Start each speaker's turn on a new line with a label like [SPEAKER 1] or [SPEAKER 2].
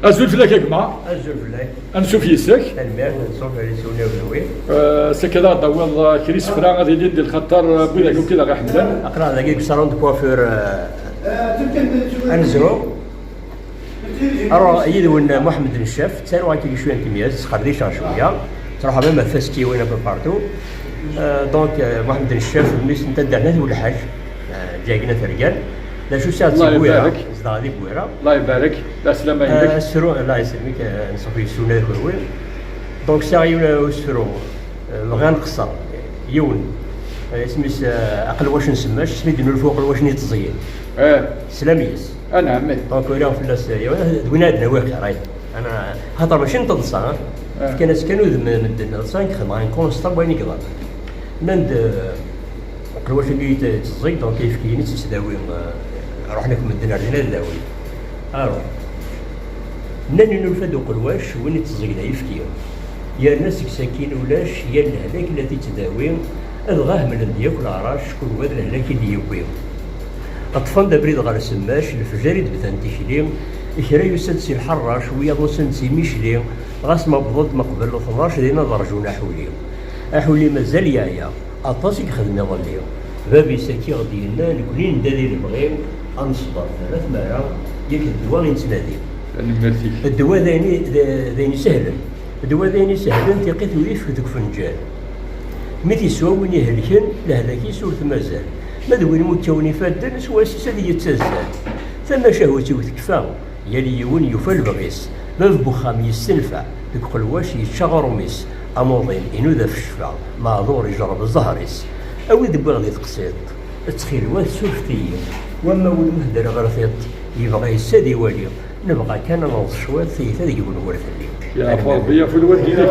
[SPEAKER 1] أزول فيك يا جماعة.
[SPEAKER 2] أزول فيك.
[SPEAKER 1] أنشوف يسك.
[SPEAKER 2] المال نصوف على سوني ونوي.
[SPEAKER 1] سكذا طول كريس فران غادي يدير الخطر بيدك وكذا غا حمدان.
[SPEAKER 2] أقرأ ذاك صالون دو كوافير أنزرو. أرى يدون محمد الشاف تسالوا عن شوية تمياز خرديش شوية. صراحة ما فاستي وين بارتو. دونك محمد الشاف ميس نتدعنا ولا حاجة. جاينا ترجال. لا شو ساعة
[SPEAKER 1] الله
[SPEAKER 2] زدادي بويرة.
[SPEAKER 1] الله يبارك. لا سلامة عندك.
[SPEAKER 2] السرو الله يسلمك نصفي السنة كوي. دونك ساعة يونا السرو بغا نقصر يون اسميس أقل واش نسماش سميت إنه الفوق واش نيتزين. سلاميس.
[SPEAKER 1] أنا عمي.
[SPEAKER 2] دونك ويرا في الناس دوينا عندنا واقع راي. أنا خاطر ماشي نتنصا كانوا من الدنيا نتنصا خدمة كونستان بغيني كذا. نند أقل واش نيتزين دونك كيف كيني تسداوي رحنا في مدينة رجنا الداوي. ناني نلفدو قلواش وين تزيد يفكير. يا الناس ساكين ولاش يا الهلاك التي تداوي أدغاه من الدياك والعراش كل واد الهلاك اللي يوقيو. أطفال دبريد غير سماش الفجاري دبثان تيشليم إكرا يسد سي الحراش ويا ضوسن سي ميشليم غاس ما بضد ما قبل 12 دينا درجونا حوليم. أحولي مازال يايا أطاسي خدمي ظليم. بابي ساكي غدي لنا نكوني ندادي المغيم أنصبر 3 مرات ياك الدواء نتنادي. الدواء ذيني سهلا. الدواء ذيني سهلا تيقيت ويف ذوك فنجان. متي سوا وين يهلكن لهلاكي سورة مازال. ما دوين موتوني فادن سوا سيدي يتسازل. ثم شهوتي وتكفى يلي يون يوفى البغيس. ما في بخام يستنفع ذوك قلواش يتشغر ميس. أموضين إنو ذا في الشفا مع دور يجرب الزهريس. أوي ذبا غادي تقصيد. تخيل واد سورتي وما ولد مهدر غرثيط يبغى يسادي والي نبغى كان نوض شويه ثيث هذا يقول ورث اللي
[SPEAKER 1] يا فربيه في الواد ديالك